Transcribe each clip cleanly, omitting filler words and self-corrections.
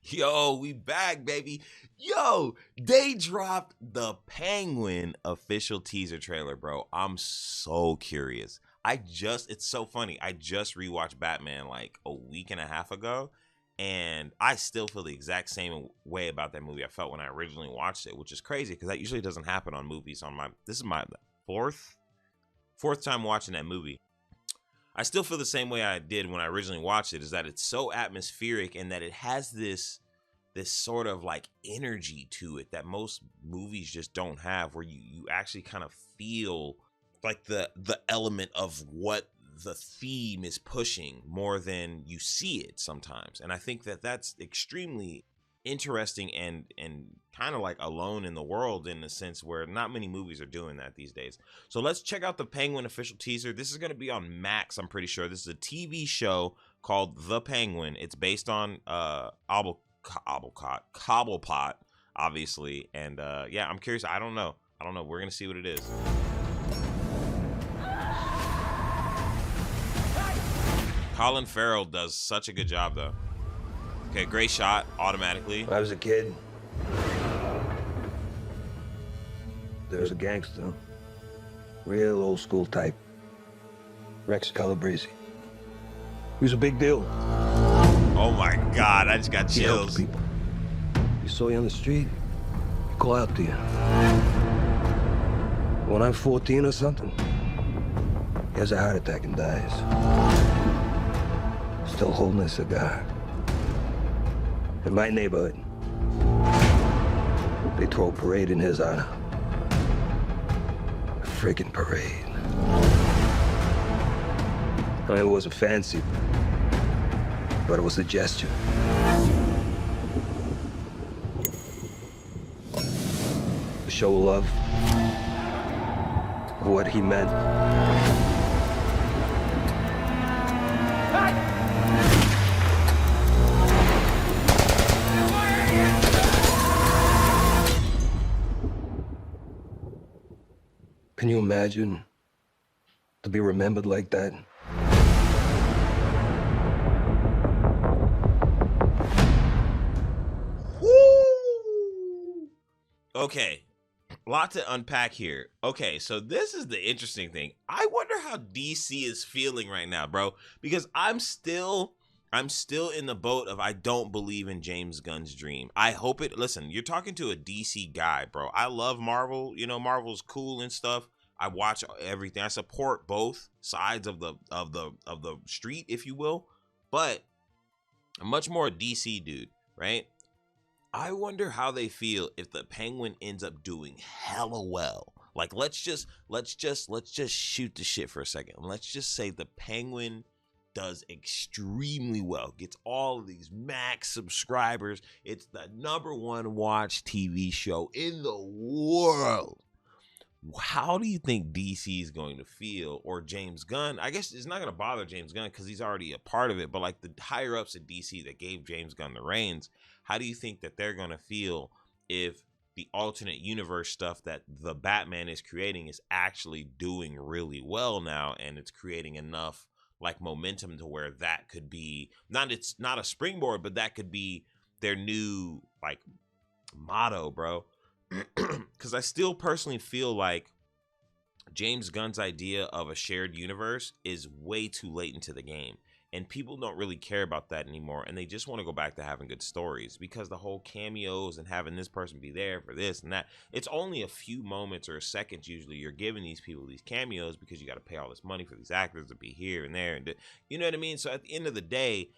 Yo, we back, baby. Yo, they dropped the Penguin official teaser trailer, bro. I'm so curious. It's so funny. I just rewatched Batman like a week and a half ago, and I still feel the exact same way about that movie I felt when I originally watched it, which is crazy because that usually doesn't happen on movies. This is my fourth time watching that movie. I still feel the same way I did when I originally watched it, is that it's so atmospheric and that it has this sort of like energy to it that most movies just don't have, where you actually kind of feel like the element of what the theme is pushing more than you see it sometimes. And I think that that's extremely interesting and kind of like alone in the world, in the sense where not many movies are doing that these days. So let's check out the Penguin official teaser. This is going to be on Max, I'm pretty sure. This is a TV show called The Penguin. It's based on Cobblepot, obviously. And yeah, I'm curious. I don't know. We're going to see what it is. Colin Farrell does such a good job, though. Okay, great shot, automatically. When I was a kid, there was a gangster, real old school type, Rex Calabrese. He was a big deal. Oh my God, I just got He helped chills. people. You saw you on the street, he call out to you. When I'm 14 or something, he has a heart attack and dies. Still holding a cigar. In my neighborhood, they throw a parade in his honor. A freaking parade. I mean, it wasn't fancy, but it was a gesture. To show love for what he meant. Can you imagine to be remembered like that? Woo! Okay, a lot to unpack here. Okay, so this is the interesting thing. I wonder how DC is feeling right now, bro, because I'm still in the boat of I don't believe in James Gunn's dream. I hope it. Listen, you're talking to a DC guy, bro. I love Marvel. You know, Marvel's cool and stuff. I watch everything. I support both sides of the street, if you will. But I'm much more a DC dude, right? I wonder how they feel if the Penguin ends up doing hella well. Like, let's just shoot the shit for a second. Let's just say the Penguin does extremely well, gets all of these max subscribers. It's the #1 watched TV show in the world. How do you think DC is going to feel, or James Gunn? I guess it's not going to bother James Gunn because he's already a part of it, but like the higher ups at DC that gave James Gunn the reins, how do you think that they're going to feel if the alternate universe stuff that the Batman is creating is actually doing really well now, and it's creating enough like momentum to where that could be it's not a springboard, but that could be their new like motto, bro. Because I still personally feel like James Gunn's idea of a shared universe is way too late into the game, and people don't really care about that anymore, and they just want to go back to having good stories, because the whole cameos and having this person be there for this and that, it's only a few moments or seconds usually you're giving these people these cameos, because you got to pay all this money for these actors to be here and there, and you know what I mean? So at the end of the day,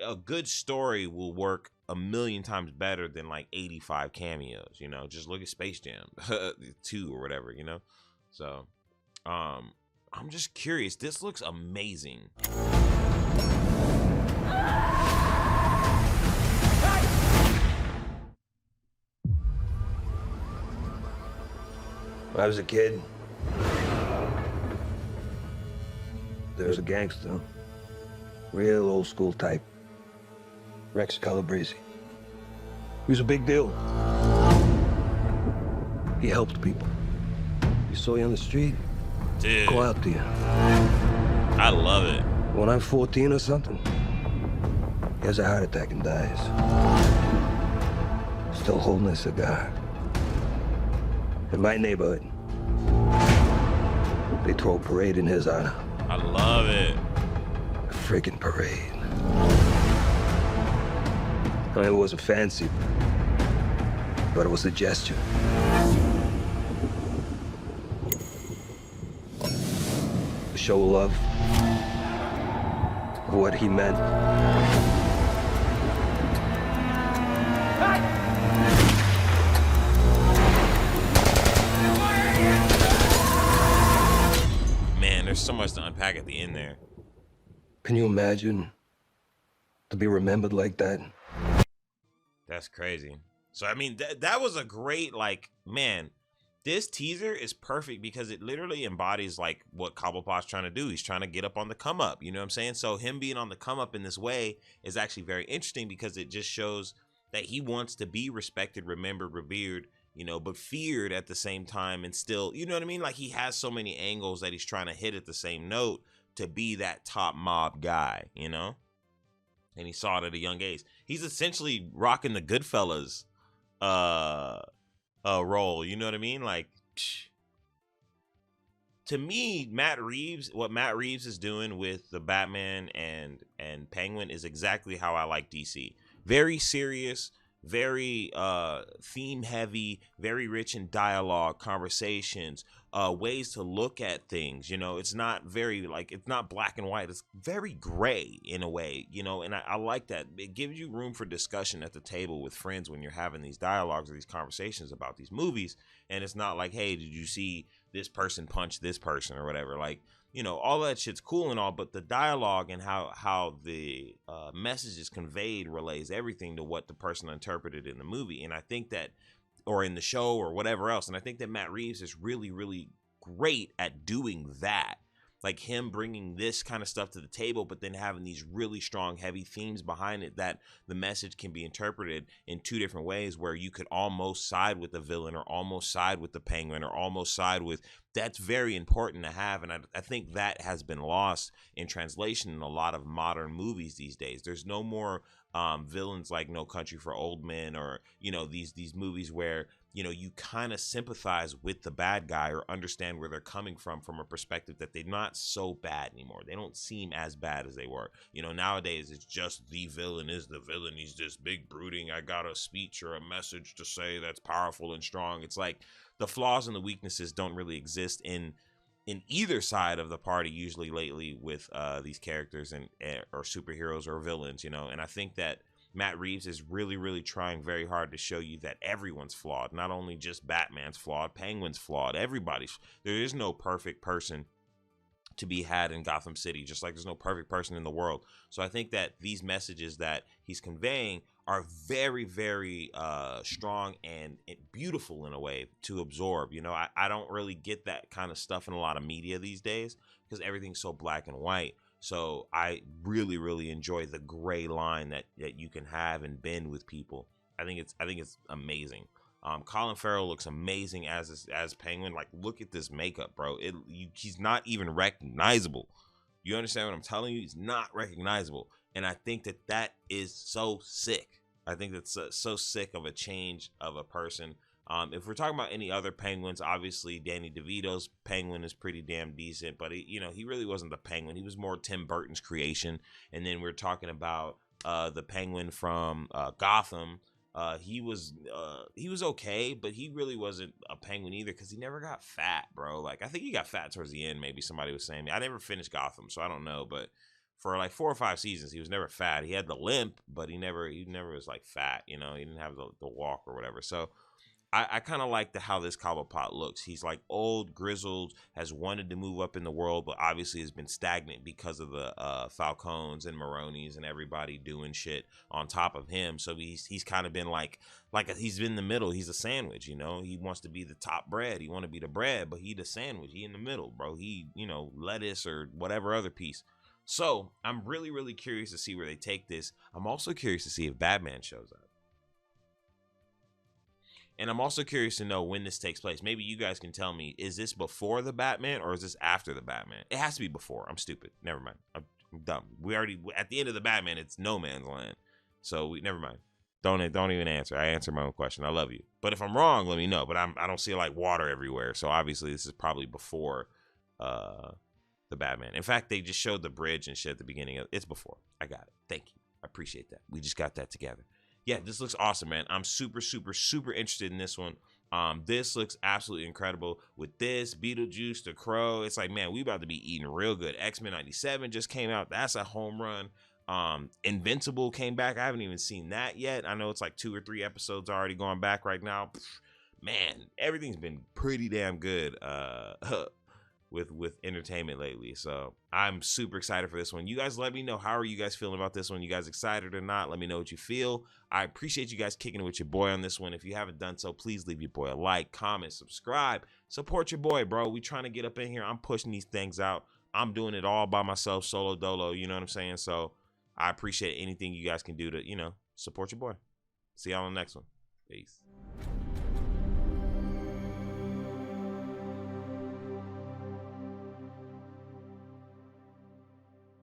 a good story will work a million times better than like 85 cameos, you know. Just look at Space Jam 2 or whatever, you know. So I'm just curious. This looks amazing. When I was a kid, there was a gangster, real old school type, Rex Calabrese. He was a big deal. He helped people. You saw you on the street, Dude, call out to you. I love it. When I'm 14 or something, he has a heart attack and dies. still holding a cigar. In my neighborhood, they throw a parade in his honor. I love it. A freaking parade. I mean, it wasn't fancy, but it was a gesture. A show of love. Of what he meant. Man, there's so much to unpack at the end there. Can you imagine to be remembered like that? That's crazy. So I mean, that was a great, like, man, this teaser is perfect because it literally embodies like what Cobblepot's trying to do. He's trying to get up on the come up, you know what I'm saying? So him being on the come up in this way is actually very interesting because it just shows that he wants to be respected, remembered, revered, you know, but feared at the same time, and still, you know what I mean? Like, he has so many angles that he's trying to hit at the same note to be that top mob guy, you know? And he saw it at a young age. He's essentially rocking the Goodfellas role, you know what I mean? Like, to me, what Matt Reeves is doing with the Batman and Penguin is exactly how I like DC. Very serious, very theme heavy, very rich in dialogue, conversations, ways to look at things. You know, it's not very, like, it's not black and white. It's very gray in a way, you know, and I like that. It gives you room for discussion at the table with friends when you're having these dialogues or these conversations about these movies. And it's not like, hey, did you see this person punch this person or whatever? Like, you know, all that shit's cool and all, but the dialogue and how the message is conveyed relays everything to what the person interpreted in the movie. And I think that, or in the show or whatever else. And I think that Matt Reeves is really, really great at doing that. Like, him bringing this kind of stuff to the table, but then having these really strong, heavy themes behind it that the message can be interpreted in two different ways, where you could almost side with the villain or almost side with the Penguin or almost side with. That's very important to have. And I think that has been lost in translation in a lot of modern movies these days. There's no more villains like No Country for Old Men, or, you know, these movies where, you know, you kind of sympathize with the bad guy or understand where they're coming from a perspective that they're not so bad anymore. They don't seem as bad as they were. You know, nowadays it's just the villain is the villain. He's this big brooding, I got a speech or a message to say that's powerful and strong. It's like the flaws and the weaknesses don't really exist in either side of the party usually lately with these characters and or superheroes or villains, you know. And I think that Matt Reeves is really, really trying very hard to show you that everyone's flawed. Not only just Batman's flawed, Penguin's flawed. Everybody's. There is no perfect person to be had in Gotham City, just like there's no perfect person in the world. So I think that these messages that he's conveying are very, very strong and beautiful in a way to absorb. You know, I don't really get that kind of stuff in a lot of media these days because everything's so black and white. So I really, really enjoy the gray line that you can have and bend with people. I think it's amazing. Colin Farrell looks amazing as Penguin. Like, look at this makeup, bro. He's not even recognizable. You understand what I'm telling you? He's not recognizable. And I think that is so sick. I think that's so sick of a change of a person. If we're talking about any other Penguins, obviously Danny DeVito's Penguin is pretty damn decent, but he really wasn't the Penguin. He was more Tim Burton's creation. And then we're talking about the Penguin from Gotham. He was okay, but he really wasn't a Penguin either because he never got fat, bro. Like, I think he got fat towards the end. Maybe somebody was saying. I never finished Gotham, so I don't know. But for like 4 or 5 seasons, he was never fat. He had the limp, but he never was like fat. You know, he didn't have the walk or whatever. So I kind of like how this Cobblepot looks. He's like old, grizzled, has wanted to move up in the world, but obviously has been stagnant because of the Falcones and Maronis and everybody doing shit on top of him. So he's kind of been he's been in the middle. He's a sandwich, you know. He wants to be the top bread. He want to be the bread, but he the sandwich. He in the middle, bro. He, you know, lettuce or whatever other piece. So I'm really, really curious to see where they take this. I'm also curious to see if Batman shows up. And I'm also curious to know when this takes place. Maybe you guys can tell me, is this before the Batman or is this after the Batman? It has to be before. I'm stupid. Never mind. I'm dumb. We already, at the end of the Batman, it's no man's land. So never mind. Don't even answer. I answered my own question. I love you. But if I'm wrong, let me know. But I don't see like water everywhere. So obviously this is probably before the Batman. In fact, they just showed the bridge and shit at the beginning of it's before. I got it. Thank you. I appreciate that. We just got that together. Yeah, this looks awesome, man. I'm super interested in this one. This looks absolutely incredible with this Beetlejuice, the Crow. It's like, man, we about to be eating real good. X-Men 97 just came out. That's a home run. Invincible came back. I haven't even seen that yet. I know it's like 2 or 3 episodes already going back right now. Man, everything's been pretty damn good with entertainment lately. So I'm super excited for this one. You guys let me know, how are you guys feeling about this one? You guys excited or not? Let me know what you feel. I appreciate you guys kicking it with your boy on this one. If you haven't done so, please leave your boy a like, comment, subscribe, support your boy, bro. We trying to get up in here. I'm pushing these things out. I'm doing it all by myself, solo dolo, you know what I'm saying? So I appreciate anything you guys can do to, support your boy. See y'all on the next one. Peace.